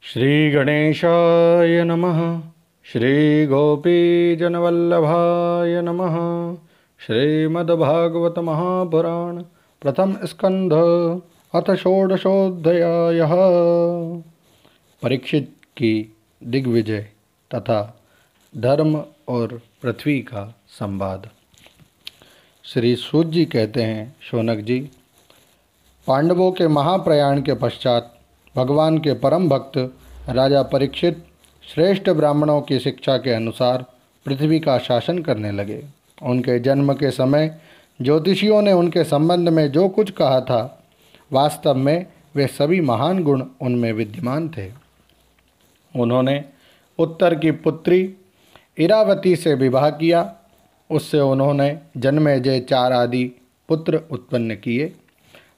श्रीगणेशाय नमः। श्रीगोपीजनवल्लभाय नमः। श्रीमद्भागवत महापुराण प्रथम स्कंध अथ षोडशोऽध्यायः। परीक्षित की दिग्विजय तथा धर्म और पृथ्वी का संवाद। श्री सूत जी कहते हैं, शौनक जी, पांडवों के महाप्रयाण के पश्चात भगवान के परम भक्त राजा परीक्षित श्रेष्ठ ब्राह्मणों की शिक्षा के अनुसार पृथ्वी का शासन करने लगे। उनके जन्म के समय ज्योतिषियों ने उनके संबंध में जो कुछ कहा था, वास्तव में वे सभी महान गुण उनमें विद्यमान थे। उन्होंने उत्तर की पुत्री इरावती से विवाह किया। उससे उन्होंने जन्मेजय 4 आदि पुत्र उत्पन्न किए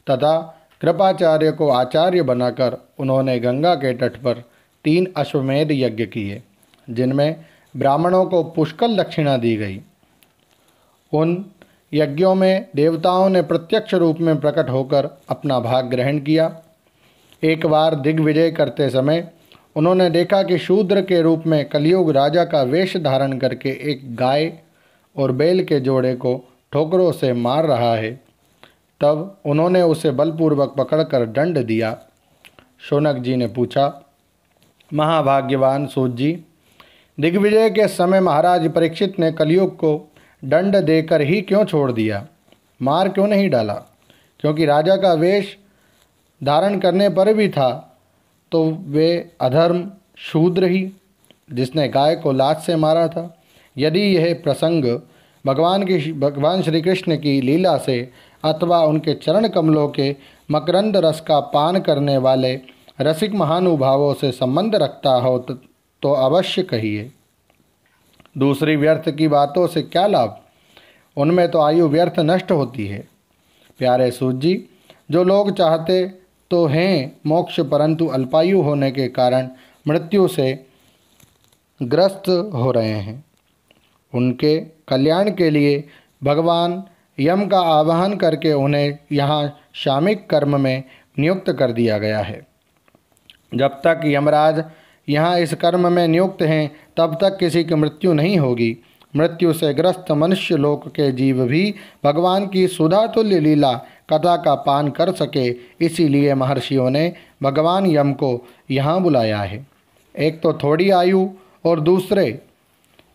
तथा कृपाचार्य को आचार्य बनाकर उन्होंने गंगा के तट पर 3 अश्वमेध यज्ञ किए, जिनमें ब्राह्मणों को पुष्कल दक्षिणा दी गई। उन यज्ञों में देवताओं ने प्रत्यक्ष रूप में प्रकट होकर अपना भाग ग्रहण किया। एक बार दिग्विजय करते समय उन्होंने देखा कि शूद्र के रूप में कलियुग राजा का वेश धारण करके एक गाय और बैल के जोड़े को ठोकरों से मार रहा है। तब उन्होंने उसे बलपूर्वक पकड़कर दंड दिया। शौनक जी ने पूछा, महाभाग्यवान सूत जी, दिग्विजय के समय महाराज परीक्षित ने कलियुग को दंड देकर ही क्यों छोड़ दिया, मार क्यों नहीं डाला? क्योंकि राजा का वेश धारण करने पर भी था तो वे अधर्म शूद्र ही, जिसने गाय को लात से मारा था। यदि यह प्रसंग भगवान श्री कृष्ण की लीला से अथवा उनके चरण कमलों के मकरंद रस का पान करने वाले रसिक महानुभावों से संबंध रखता हो तो अवश्य कहिए। दूसरी व्यर्थ की बातों से क्या लाभ, उनमें तो आयु व्यर्थ नष्ट होती है। प्यारे सूत जी, जो लोग चाहते तो हैं मोक्ष, परंतु अल्पायु होने के कारण मृत्यु से ग्रस्त हो रहे हैं, उनके कल्याण के लिए भगवान यम का आवाहन करके उन्हें यहाँ शामिक कर्म में नियुक्त कर दिया गया है। जब तक यमराज यहाँ इस कर्म में नियुक्त हैं, तब तक किसी की मृत्यु नहीं होगी। मृत्यु से ग्रस्त मनुष्य लोक के जीव भी भगवान की सुधातुल्य लीला कथा का पान कर सके, इसीलिए महर्षियों ने भगवान यम को यहाँ बुलाया है। एक तो थोड़ी आयु और दूसरे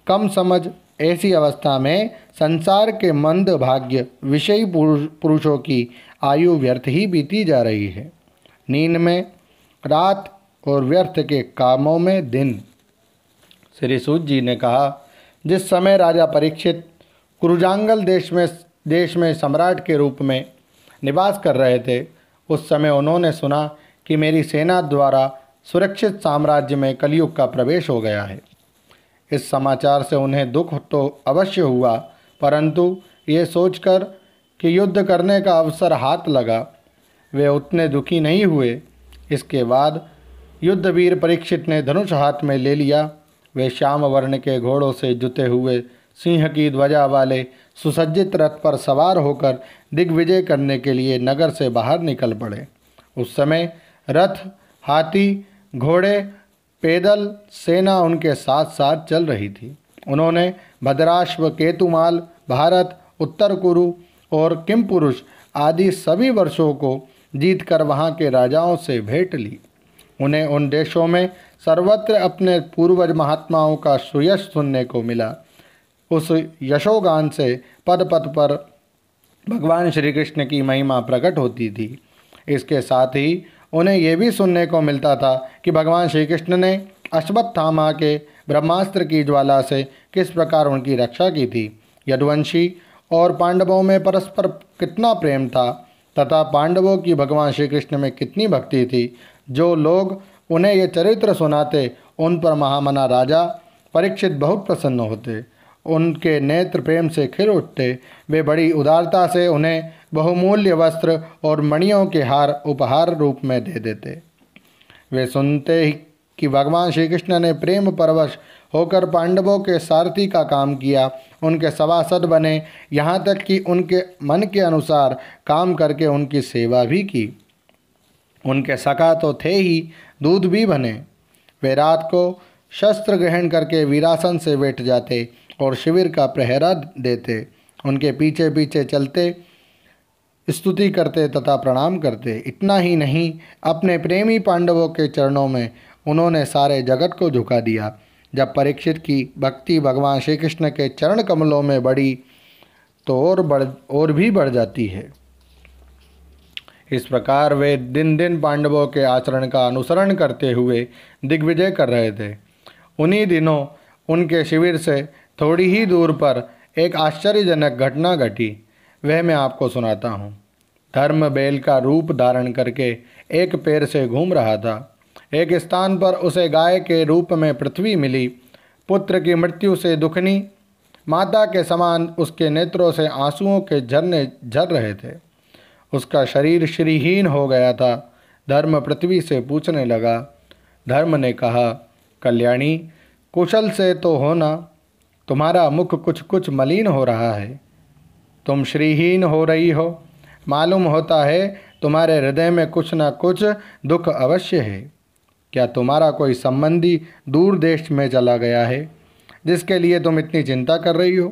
कम समझ, ऐसी अवस्था में संसार के मंद भाग्य विषयी पुरुषों की आयु व्यर्थ ही बीती जा रही है। नींद में रात और व्यर्थ के कामों में दिन। श्री सूत जी ने कहा, जिस समय राजा परीक्षित कुरुजांगल देश में सम्राट के रूप में निवास कर रहे थे, उस समय उन्होंने सुना कि मेरी सेना द्वारा सुरक्षित साम्राज्य में कलयुग का प्रवेश हो गया है। इस समाचार से उन्हें दुख तो अवश्य हुआ, परंतु ये सोचकर कि युद्ध करने का अवसर हाथ लगा, वे उतने दुखी नहीं हुए। इसके बाद युद्धवीर परीक्षित ने धनुष हाथ में ले लिया। वे श्याम वर्ण के घोड़ों से जुते हुए सिंह की ध्वजा वाले सुसज्जित रथ पर सवार होकर दिग्विजय करने के लिए नगर से बाहर निकल पड़े। उस समय रथ, हाथी, घोड़े, पैदल सेना उनके साथ साथ चल रही थी। उन्होंने भद्राश्व, केतुमाल, भारत, उत्तर कुरु और किमपुरुष आदि सभी वर्षों को जीतकर वहाँ के राजाओं से भेंट ली। उन्हें उन देशों में सर्वत्र अपने पूर्वज महात्माओं का सुयश सुनने को मिला। उस यशोगान से पद पद पर भगवान श्री कृष्ण की महिमा प्रकट होती थी। इसके साथ ही उन्हें यह भी सुनने को मिलता था कि भगवान श्री कृष्ण ने अश्वत्थामा के ब्रह्मास्त्र की ज्वाला से किस प्रकार उनकी रक्षा की थी। यदुवंशी और पांडवों में परस्पर कितना प्रेम था तथा पांडवों की भगवान श्री कृष्ण में कितनी भक्ति थी। जो लोग उन्हें ये चरित्र सुनाते, उन पर महामना राजा परीक्षित बहुत प्रसन्न होते, उनके नेत्र प्रेम से खिल उठते। वे बड़ी उदारता से उन्हें बहुमूल्य वस्त्र और मणियों के हार उपहार रूप में दे देते। वे सुनते ही कि भगवान श्री कृष्ण ने प्रेम परवश होकर पांडवों के सारथी का काम किया, उनके सभासद बने, यहाँ तक कि उनके मन के अनुसार काम करके उनकी सेवा भी की। उनके सखा तो थे ही, दूध भी बने। वे रात को शस्त्र ग्रहण करके वीरासन से बैठ जाते और शिविर का पहरा देते। उनके पीछे पीछे चलते, स्तुति करते तथा प्रणाम करते। इतना ही नहीं, अपने प्रेमी पांडवों के चरणों में उन्होंने सारे जगत को झुका दिया। जब परीक्षित की भक्ति भगवान श्री कृष्ण के चरण कमलों में बढ़ी तो और भी बढ़ जाती है। इस प्रकार वे दिन दिन पांडवों के आचरण का अनुसरण करते हुए दिग्विजय कर रहे थे। उन्हीं दिनों उनके शिविर से थोड़ी ही दूर पर एक आश्चर्यजनक घटना घटी। वह मैं आपको सुनाता हूँ। धर्म बैल का रूप धारण करके एक पैर से घूम रहा था। एक स्थान पर उसे गाय के रूप में पृथ्वी मिली। पुत्र की मृत्यु से दुखनी माता के समान उसके नेत्रों से आंसुओं के झरने झर रहे थे। उसका शरीर श्रीहीन हो गया था। धर्म पृथ्वी से पूछने लगा। धर्म ने कहा, कल्याणी, कुशल से तो हो ना? तुम्हारा मुख कुछ कुछ मलिन हो रहा है। तुम श्रीहीन हो रही हो। मालूम होता है तुम्हारे हृदय में कुछ न कुछ दुख अवश्य है। क्या तुम्हारा कोई संबंधी दूर देश में चला गया है जिसके लिए तुम इतनी चिंता कर रही हो?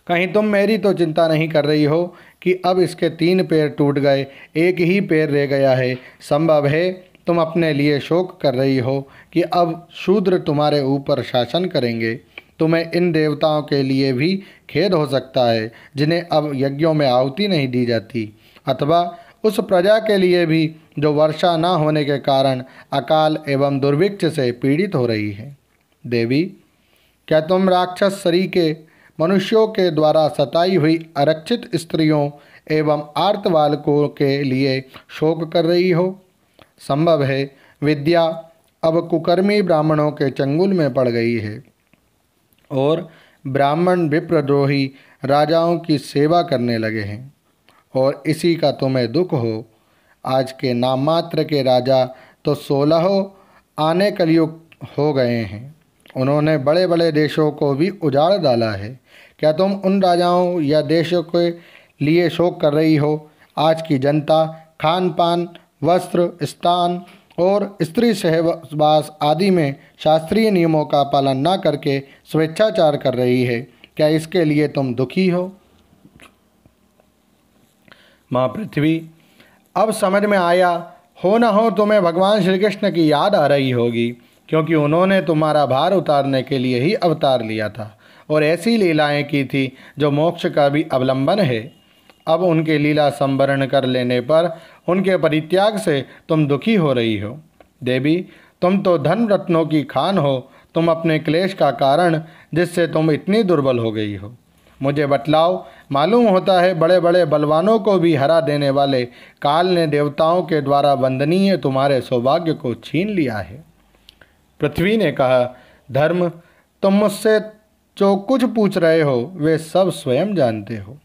कहीं तुम मेरी तो चिंता नहीं कर रही हो कि अब इसके 3 पैर टूट गए, एक ही पैर रह गया है। संभव है तुम अपने लिए शोक कर रही हो कि अब शूद्र तुम्हारे ऊपर शासन करेंगे। तुम्हें इन देवताओं के लिए भी खेद हो सकता है जिन्हें अब यज्ञों में आहुति नहीं दी जाती, अथवा उस प्रजा के लिए भी जो वर्षा न होने के कारण अकाल एवं दुर्भिक्ष से पीड़ित हो रही है। देवी, क्या तुम राक्षस सरीखे मनुष्यों के द्वारा सताई हुई आरक्षित स्त्रियों एवं आर्त बालकों के लिए शोक कर रही हो? संभव है विद्या अब कुकर्मी ब्राह्मणों के चंगुल में पड़ गई है और ब्राह्मण विप्रद्रोही राजाओं की सेवा करने लगे हैं, और इसी का तुम्हें दुख हो। आज के नाम मात्र के राजा तो 16 आने कलयुग हो गए हैं। उन्होंने बड़े बड़े देशों को भी उजाड़ डाला है। क्या तुम उन राजाओं या देशों के लिए शोक कर रही हो? आज की जनता खान पान, वस्त्र, स्थान और स्त्री सहवास आदि में शास्त्रीय नियमों का पालन न करके स्वेच्छाचार कर रही है। क्या इसके लिए तुम दुखी हो? माँ पृथ्वी, अब समझ में आया हो न हो तुम्हें भगवान श्री कृष्ण की याद आ रही होगी, क्योंकि उन्होंने तुम्हारा भार उतारने के लिए ही अवतार लिया था और ऐसी लीलाएं की थी जो मोक्ष का भी अवलंबन है। अब उनके लीला संवरण कर लेने पर उनके परित्याग से तुम दुखी हो रही हो। देवी, तुम तो धन रत्नों की खान हो। तुम अपने क्लेश का कारण जिससे तुम इतनी दुर्बल हो गई हो। मुझे बतलाओ। मालूम होता है बड़े बड़े बलवानों को भी हरा देने वाले काल ने देवताओं के द्वारा वंदनीय तुम्हारे सौभाग्य को छीन लिया है। पृथ्वी ने कहा, धर्म, तुम मुझसे जो कुछ पूछ रहे हो वे सब स्वयं जानते हो।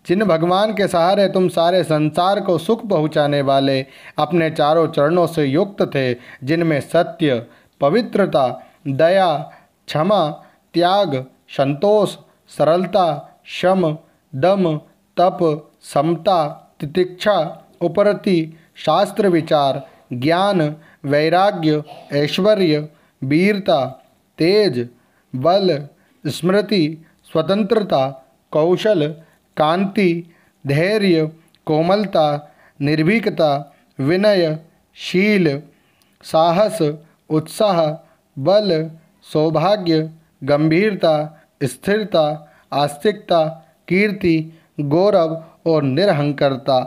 जिन भगवान के सहारे तुम सारे संसार को सुख पहुँचाने वाले अपने चारों चरणों से युक्त थे, जिनमें सत्य, पवित्रता, दया, क्षमा, त्याग, संतोष, सरलता, शम, दम, तप, समता, तितिक्षा, उपरति, शास्त्र विचार, ज्ञान, वैराग्य, ऐश्वर्य, वीरता, तेज, बल, स्मृति, स्वतंत्रता, कौशल, कांति, धैर्य, कोमलता, निर्भीकता, विनय, शील, साहस, उत्साह, बल, सौभाग्य, गंभीरता, स्थिरता, आस्तिकता, कीर्ति, गौरव और निरहंकरता,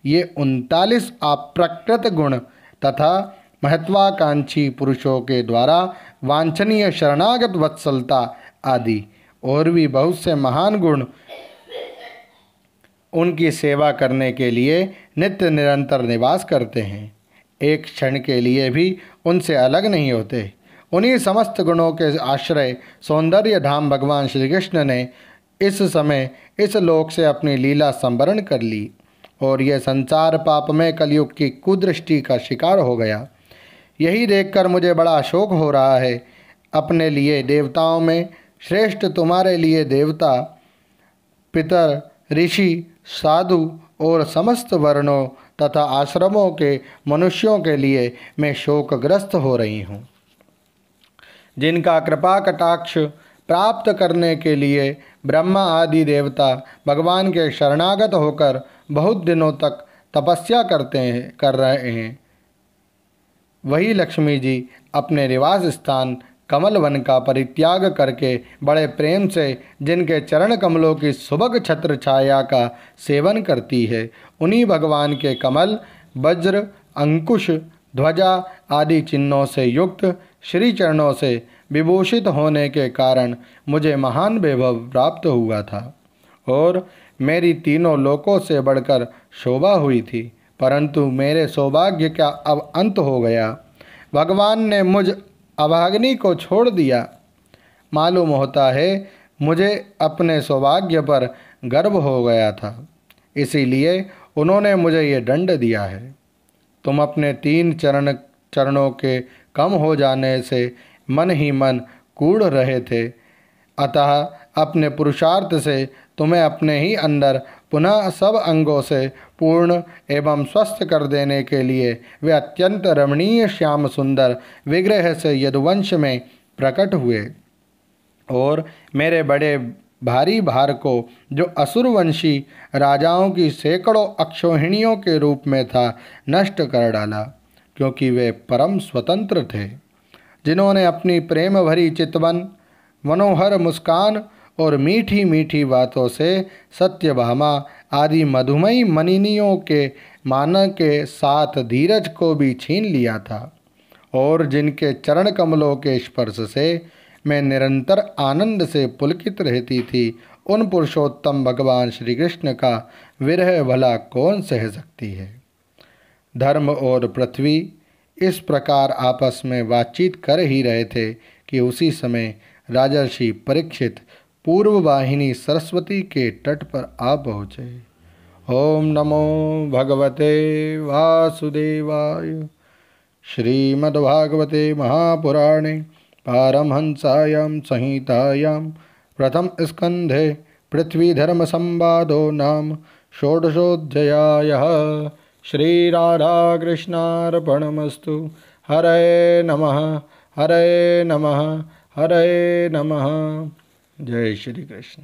ये 39 अप्रकृत गुण तथा महत्वाकांक्षी पुरुषों के द्वारा वांछनीय शरणागत वत्सलता आदि और भी बहुत से महान गुण उनकी सेवा करने के लिए नित्य निरंतर निवास करते हैं। एक क्षण के लिए भी उनसे अलग नहीं होते। उन्हीं समस्त गुणों के आश्रय सौंदर्य धाम भगवान श्री कृष्ण ने इस समय इस लोक से अपनी लीला संवरण कर ली और यह संसार पापमय कलयुग की कुदृष्टि का शिकार हो गया। यही देखकर मुझे बड़ा शोक हो रहा है। अपने लिए देवताओं में श्रेष्ठ तुम्हारे लिए देवता, पितर, ऋषि, साधु और समस्त वर्णों तथा आश्रमों के मनुष्यों के लिए मैं शोकग्रस्त हो रही हूँ, जिनका कृपा कटाक्ष प्राप्त करने के लिए ब्रह्मा आदि देवता भगवान के शरणागत होकर बहुत दिनों तक तपस्या कर रहे हैं। वही लक्ष्मी जी अपने निवास स्थान कमल वन का परित्याग करके बड़े प्रेम से जिनके चरण कमलों की सुभग छत्र छाया का सेवन करती है, उन्हीं भगवान के कमल, वज्र, अंकुश, ध्वजा आदि चिन्हों से युक्त श्री चरणों से विभूषित होने के कारण मुझे महान वैभव प्राप्त हुआ था और मेरी तीनों लोकों से बढ़कर शोभा हुई थी। परंतु मेरे सौभाग्य का अब अंत हो गया। भगवान ने मुझ अभागिनी को छोड़ दिया। मालूम होता है मुझे अपने सौभाग्य पर गर्व हो गया था, इसीलिए उन्होंने मुझे ये दंड दिया है। तुम अपने 3 चरणों के कम हो जाने से मन ही मन कूढ़ रहे थे, अतः अपने पुरुषार्थ से तुम्हें अपने ही अंदर पुनः सब अंगों से पूर्ण एवं स्वस्थ कर देने के लिए वे अत्यंत रमणीय श्याम सुंदर विग्रह से यदुवंश में प्रकट हुए और मेरे बड़े भारी भार को, जो असुरवंशी राजाओं की सैकड़ों अक्षौहिणियों के रूप में था, नष्ट कर डाला, क्योंकि वे परम स्वतंत्र थे, जिन्होंने अपनी प्रेम भरी चितवन, मनोहर मुस्कान और मीठी मीठी बातों से सत्यभामा आदि मधुमयी मनिनियों के मान के साथ धीरज को भी छीन लिया था और जिनके चरण कमलों के स्पर्श से मैं निरंतर आनंद से पुलकित रहती थी, उन पुरुषोत्तम भगवान श्री कृष्ण का विरह भला कौन सह सकती है। धर्म और पृथ्वी इस प्रकार आपस में बातचीत कर ही रहे थे कि उसी समय राजर्षि परीक्षित पूर्व वाहिनी सरस्वती के तट पर आ पहुँचे। ओम नमो भगवते वासुदेवाय। श्रीमद्भागवते महापुराणे पारमहंसायां संहितायां प्रथम स्कंधे पृथ्वीधर्म संवादो नाम षोडशोऽध्यायः। श्रीराधाकृष्णार्पणमस्तु। हरे नमः, हरे नमः, हरे नमः। जय श्री कृष्ण।